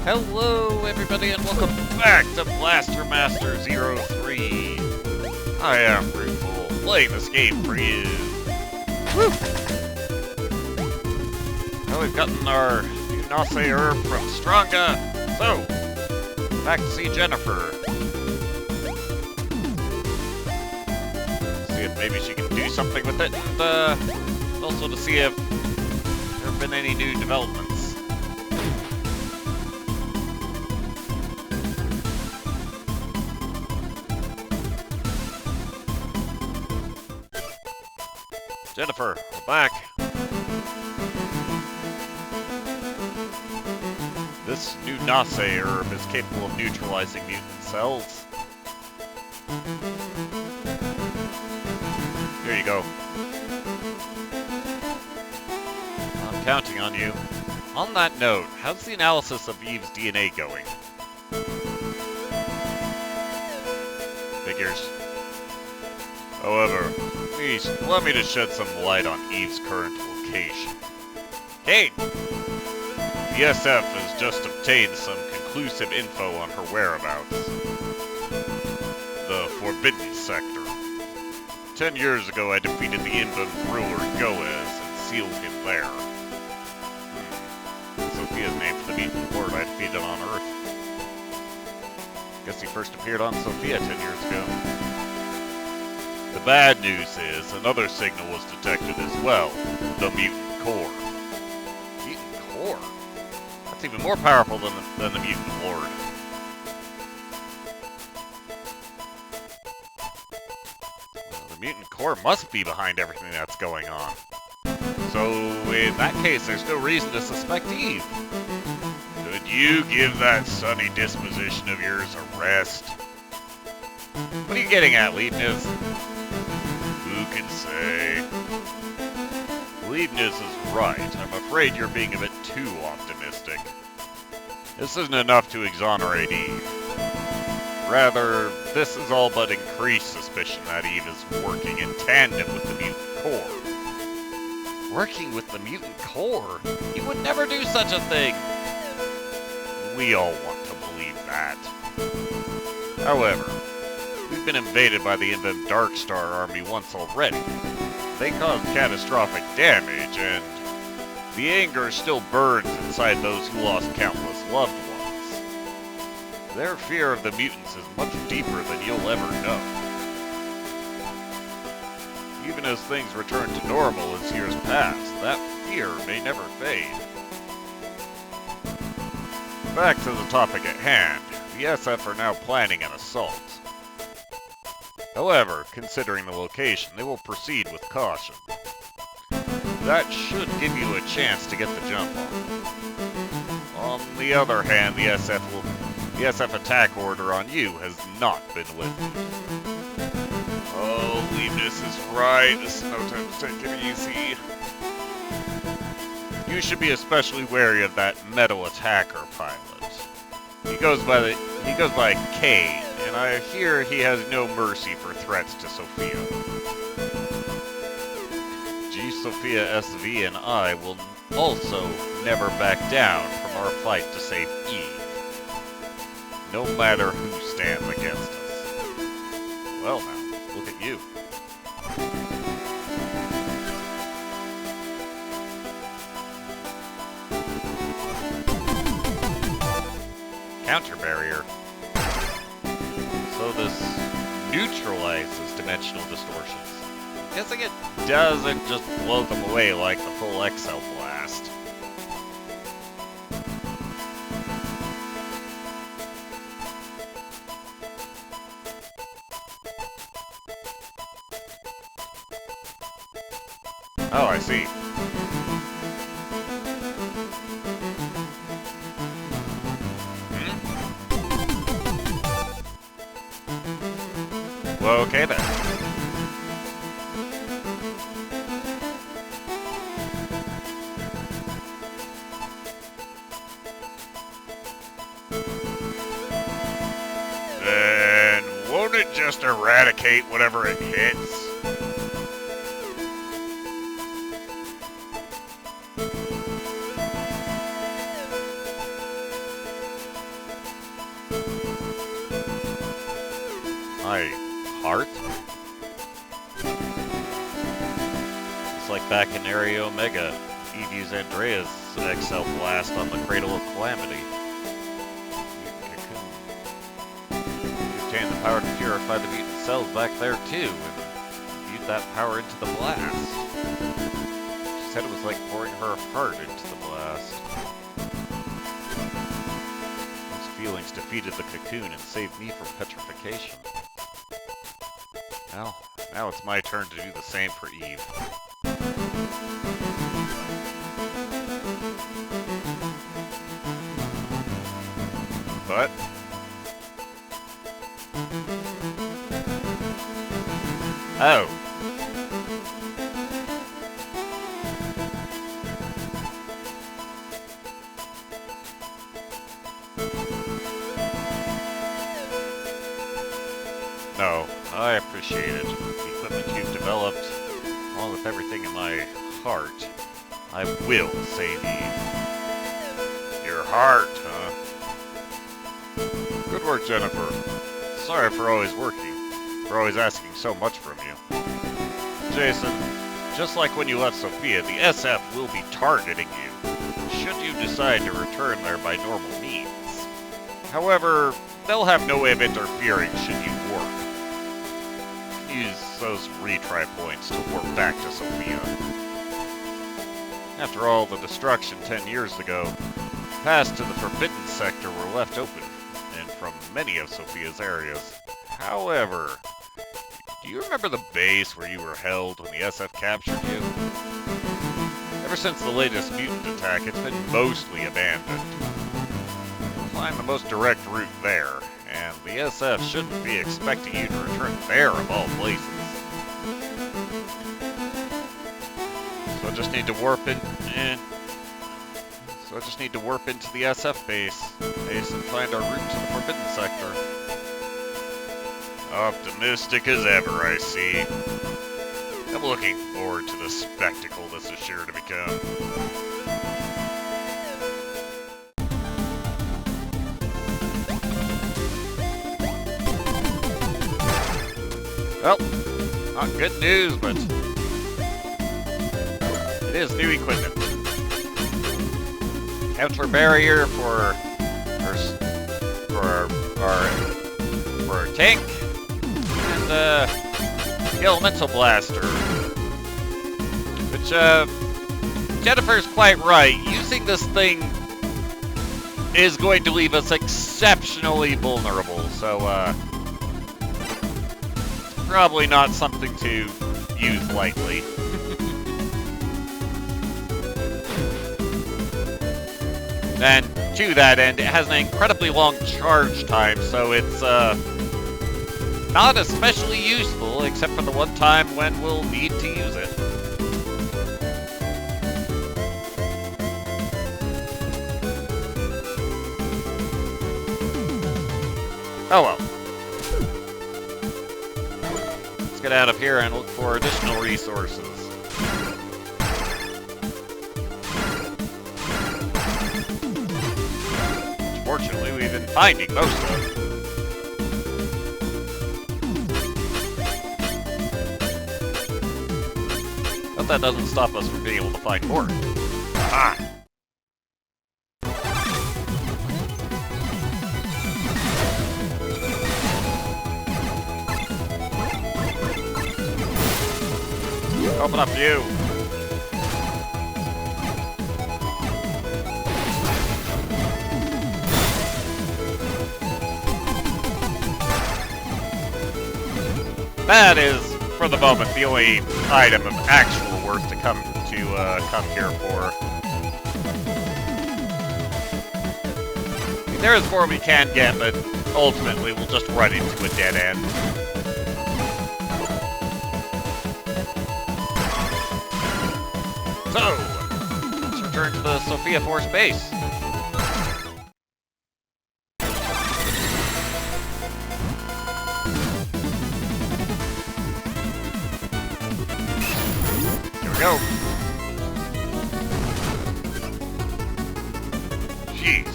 Hello, everybody, and welcome back to Blaster Master 03. I am Fruitful, playing this game for you. Woo! Well, we've gotten our new Nase herb from Stronga, so back to see Jennifer. See if maybe she can do something with it, and also to see if there have been any new developments. Jennifer, we're back. This new Nase herb is capable of neutralizing mutant cells. Here you go. I'm counting on you. On that note, how's the analysis of Eve's DNA going? Figures. However, please, allow me to shed some light on Eve's current location. Kate! The SF has just obtained some conclusive info on her whereabouts. The Forbidden Sector. 10 years ago, I defeated the Inbun ruler Goez and sealed him there. Sophia's name for the mutant lord I defeated on Earth. Guess he first appeared on Sophia 10 years ago. The bad news is, another signal was detected as well, the mutant core. Mutant core? That's even more powerful than the mutant lord. Well, the mutant core must be behind everything that's going on. So, in that case, there's no reason to suspect Eve. Could you give that sunny disposition of yours a rest? What are you getting at, Leibniz? Who can say? Leibniz is right. I'm afraid you're being a bit too optimistic. This isn't enough to exonerate Eve. Rather, this is all but increased suspicion that Eve is working in tandem with the mutant core. Working with the mutant core? You would never do such a thing! We all want to believe that. However, we've been invaded by the Inbun Darkstar army once already. They caused catastrophic damage, and the anger still burns inside those who lost countless loved ones. Their fear of the mutants is much deeper than you'll ever know. Even as things return to normal as years pass, that fear may never fade. Back to the topic at hand, the SF are now planning an assault. However, considering the location, they will proceed with caution. That should give you a chance to get the jump on. On the other hand, the SF attack order on you has not been lifted. Oh, Leibniz is right. This is no time to take it easy. You should be especially wary of that metal attacker pilot. He goes by K, and I hear he has no mercy for threats to Sophia. G. Sophia SV and I will also never back down from our fight to save Eve, no matter who stands against us. Well now, look at you. Counter barrier. So this neutralizes dimensional distortions. Guessing it doesn't just blow them away like the full Excel blast. Oh, I see. Well, okay then. Then won't it just eradicate whatever it hits? my heart? It's like back in Area Omega, Eve used Andrea's XL blast on the Cradle of Calamity. You obtained the power to purify the mutant cells back there too, and viewed that power into the blast. She said it was like pouring her heart into the blast. Those feelings defeated the cocoon and saved me from petrification. Now it's my turn to do the same for Eve. But oh. No, I appreciate it. The equipment you've developed, along with everything in my heart, I will save Eve. Your heart, huh? Good work, Jennifer. Sorry for always asking so much from you. Jason, just like when you left Sophia, the SF will be targeting you, should you decide to return there by normal means. However, they'll have no way of interfering should you warp. Use those retry points to warp back to Sophia. After all, the destruction 10 years ago, paths to the Forbidden Sector were left open, and from many of Sophia's areas. However, do you remember the base where you were held when the SF captured you? Ever since the latest mutant attack, it's been mostly abandoned. You'll find the most direct route there, and the SF shouldn't be expecting you to return there of all places. So I just need to warp into the SF base and find our route to the Forbidden Sector. Optimistic as ever, I see. I'm looking forward to the spectacle this is sure to become. Well, not good news, but it is new equipment. Counter barrier for our tank, and the elemental blaster. Which Jennifer's quite right. Using this thing is going to leave us exceptionally vulnerable. So probably not something to use lightly. And to that end, it has an incredibly long charge time, so it's not especially useful, except for the one time when we'll need to use it. Oh well. Let's get out of here and look for additional resources. Fortunately, we've been finding most of them. But that doesn't stop us from being able to find more. Aha! Open up you! That is, for the moment, the only item of actual worth to come here for. I mean, there is more we can get, but ultimately we'll just run into a dead end. So, let's return to the Sophia Force base. Go. Jeez.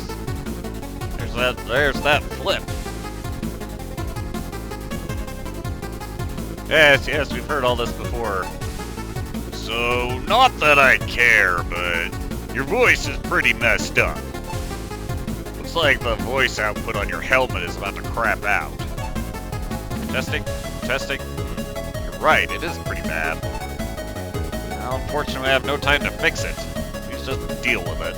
There's that flip. Yes, yes, we've heard all this before. So, not that I care, but your voice is pretty messed up. Looks like the voice output on your helmet is about to crap out. Testing? Testing? You're right, it is pretty bad. Now, unfortunately, I have no time to fix it. Please just deal with it.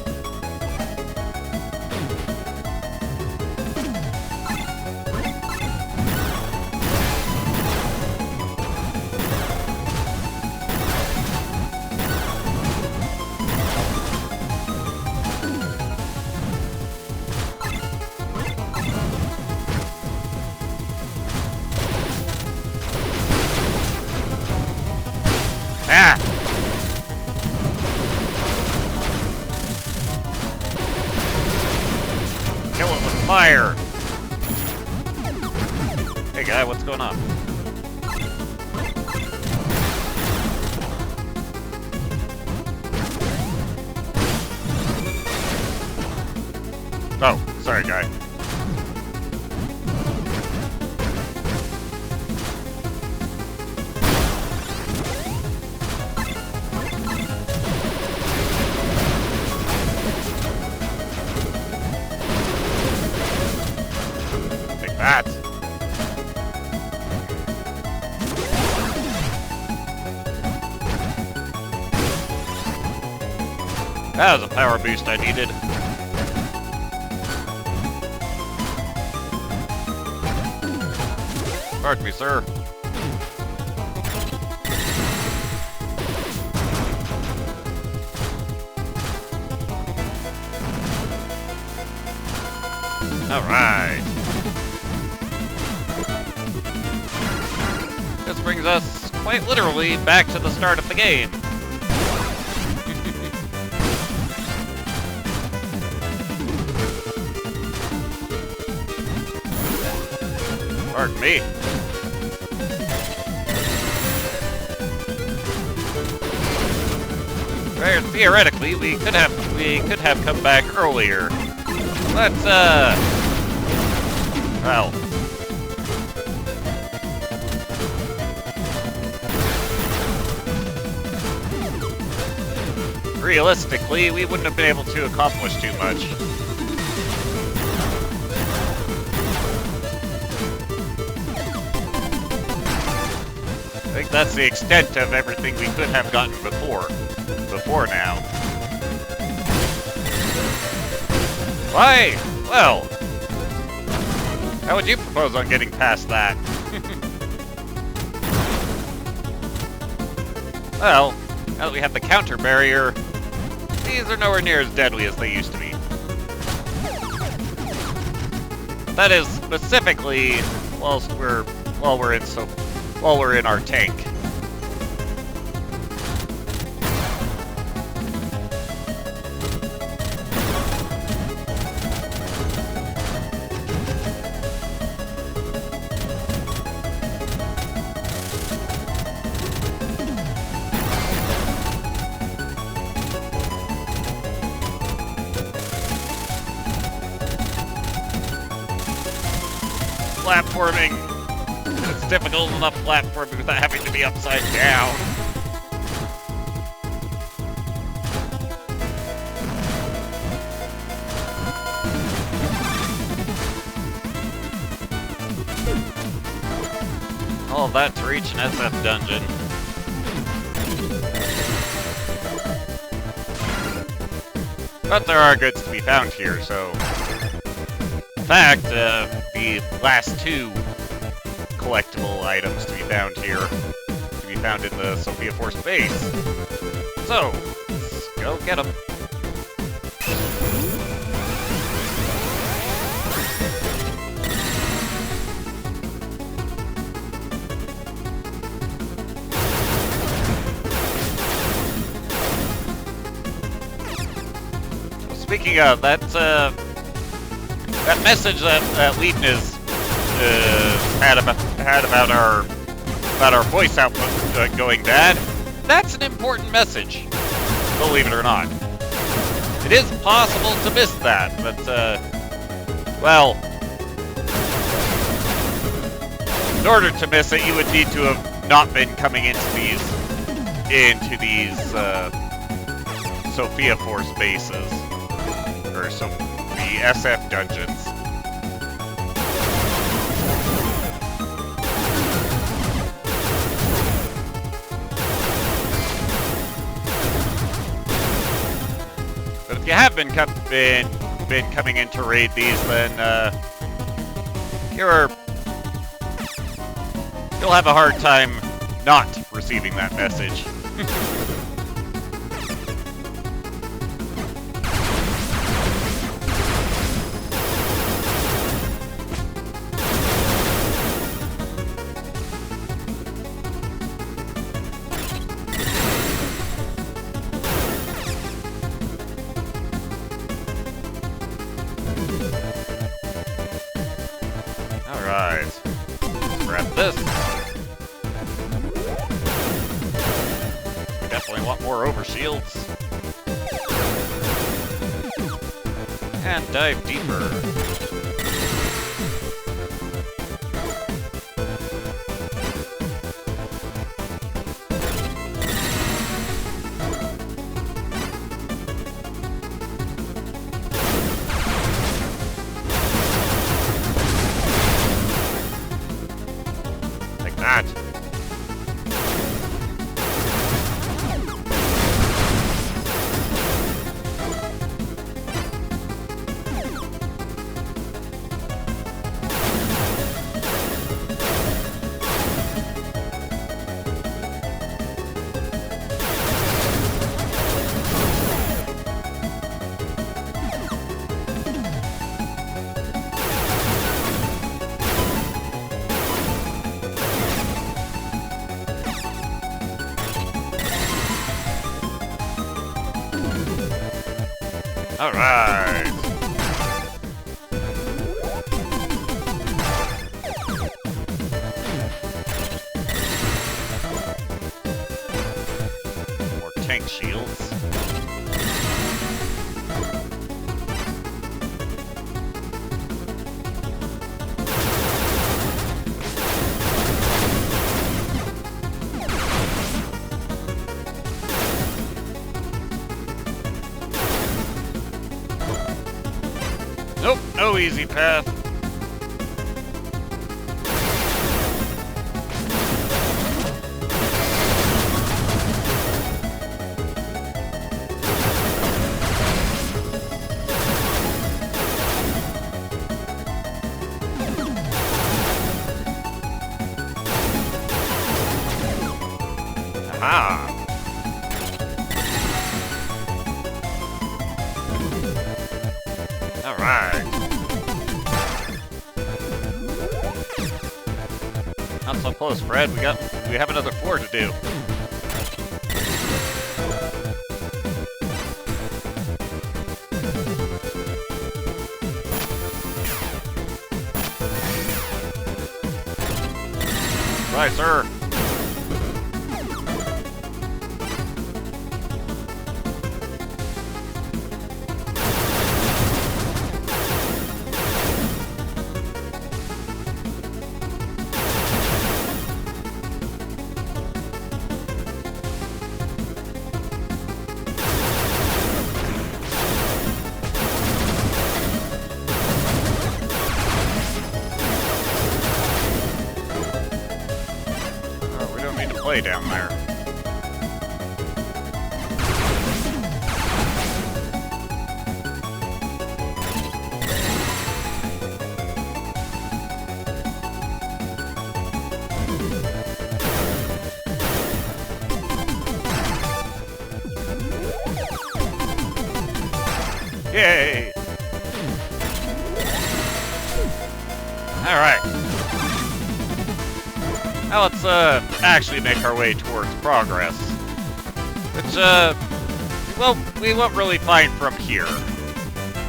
Ah! Kill it with fire! Hey guy, what's going on? Oh, sorry guy. That. That was a power boost I needed. Pardon me, sir. All right. This brings us, quite literally, back to the start of the game. Pardon me. Well, theoretically, we could have come back earlier. Let's well. Realistically, we wouldn't have been able to accomplish too much. I think that's the extent of everything we could have gotten before now. Why? Well, how would you propose on getting past that? Well, now that we have the counter barrier, these are nowhere near as deadly as they used to be. That is specifically while we're in our tank. Platforming. It's difficult enough platforming without having to be upside down. All of that to reach an SF dungeon. But there are goods to be found here, so... In fact, the last two collectible items to be found here, to be found in the Sophia Force base. So, let's go get them. Speaking of, that message that Leibniz had about our voice output going bad, that's an important message, believe it or not. It is possible to miss that, but, well, in order to miss it, you would need to have not been coming into these Sophia Force bases, or the SF dungeons. But if you have been coming in to raid these, then you'll have a hard time not receiving that message. Alright. Grab this. We definitely want more overshields. And dive deeper. Like that. Alright. More tank shields. Nope, no easy path. Aha! Alright. Not so close, Fred. We have another floor to do. Right, sir. Play down there. Yay! Alright. Now let's actually make our way towards progress. Which, well, we won't really find from here.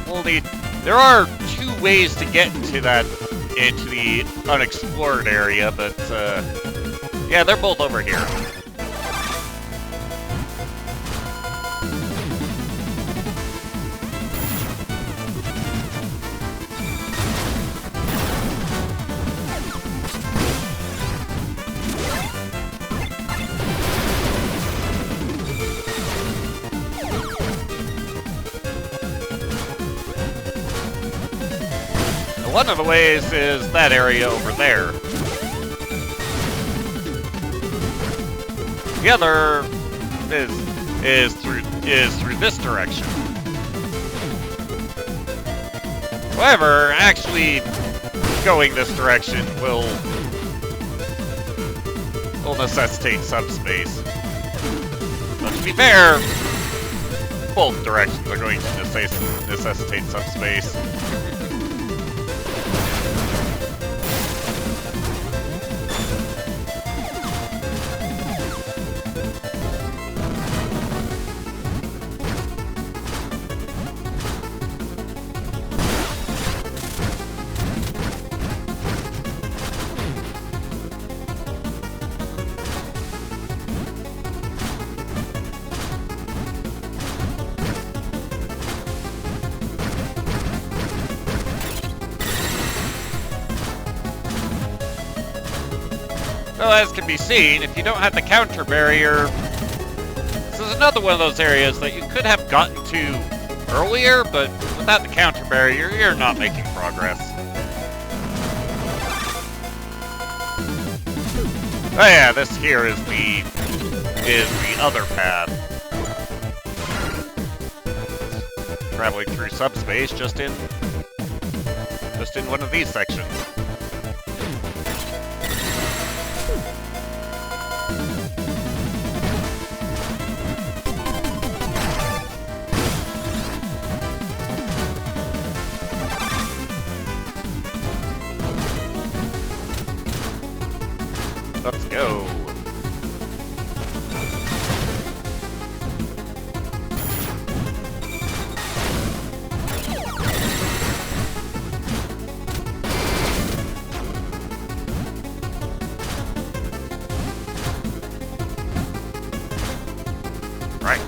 We'll need... There are two ways to get into the unexplored area, but, yeah, they're both over here. One of the ways is that area over there. The other is through this direction. However, actually going this direction will necessitate subspace. But to be fair, both directions are going to necessitate subspace. Well, as can be seen, if you don't have the counter barrier, this is another one of those areas that you could have gotten to earlier, but without the counter barrier, you're not making progress. Oh yeah, this here is the other path. Traveling through subspace just in one of these sections. Let's go. Right.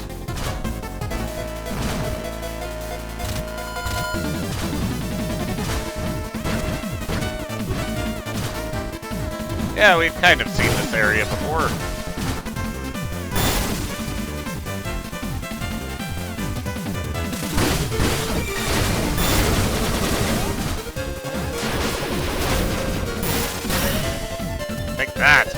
Yeah, we've kind of seen this area before. Take that.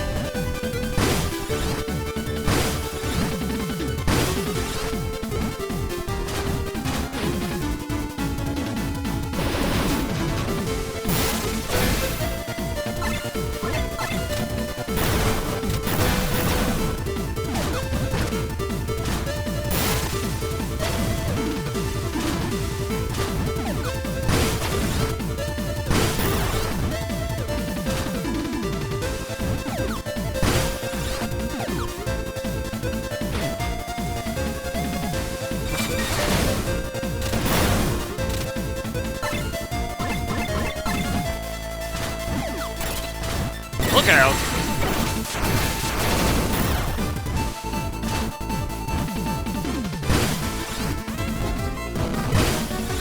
Look out!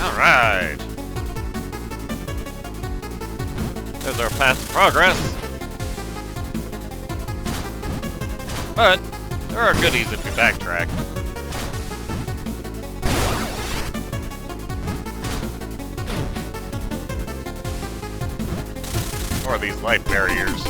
Alright. There's our path to progress. But there are goodies if we backtrack. Or these life barriers.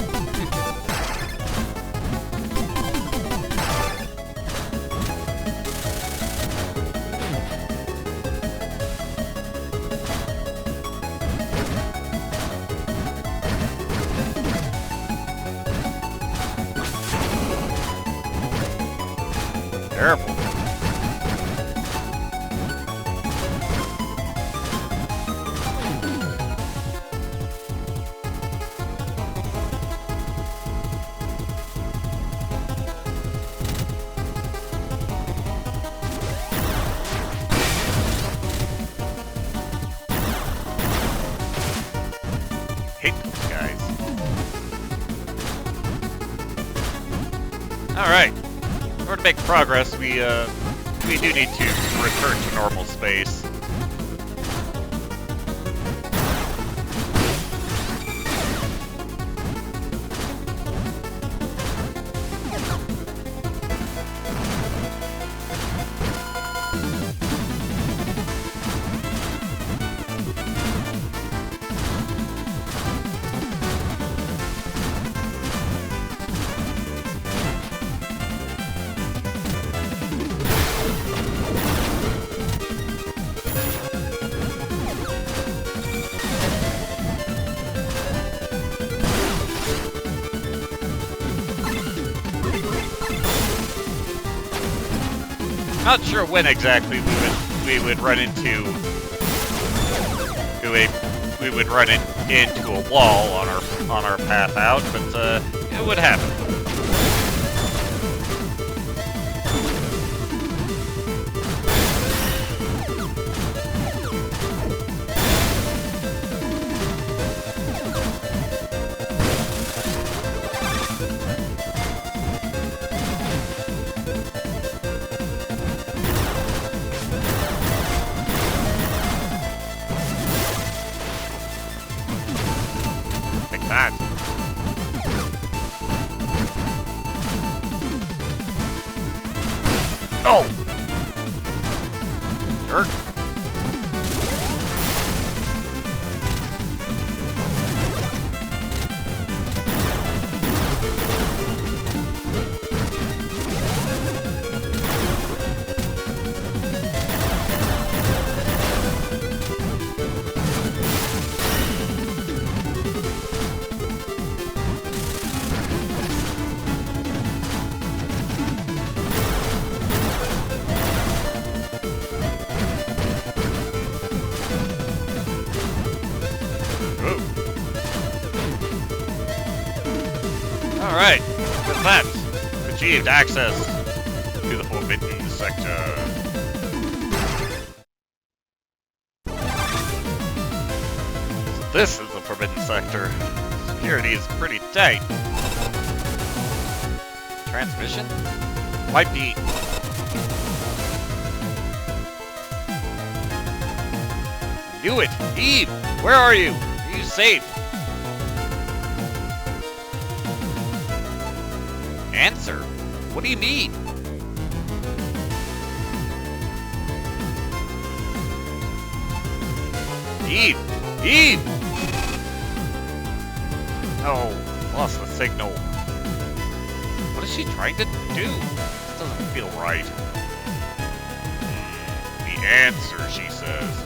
Careful. Hate those guys. Alright. In order to make progress, we do need to return to normal space. Not sure when exactly we would run into into a wall on our path out, but it would happen. That. Oh! Jerk. Alright, with that, achieved access to the Forbidden Sector. So this is the Forbidden Sector. Security is pretty tight. Transmission? Might be... Knew it! Eve! Where are you? Are you safe? Answer? What do you need? Eve! Eve! Oh, lost the signal. What is she trying to do? This doesn't feel right. The answer, she says.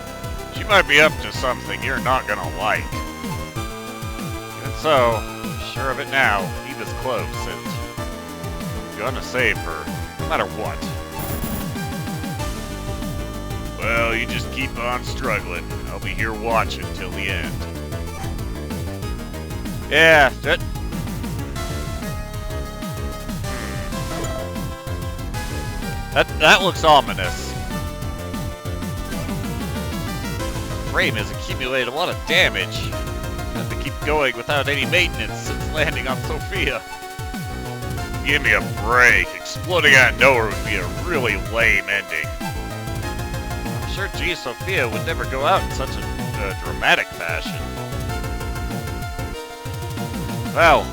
She might be up to something you're not gonna like. Even so, I'm sure of it now, Eve is close, and gonna save her, no matter what. Well, you just keep on struggling. I'll be here watching till the end. Yeah, that looks ominous. Frame has accumulated a lot of damage. Have to keep going without any maintenance since landing on Sophia. Give me a break. Exploding out of nowhere would be a really lame ending. I'm sure G. Sophia would never go out in such a dramatic fashion. Well,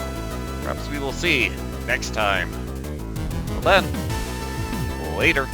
perhaps we will see next time. Well then, later.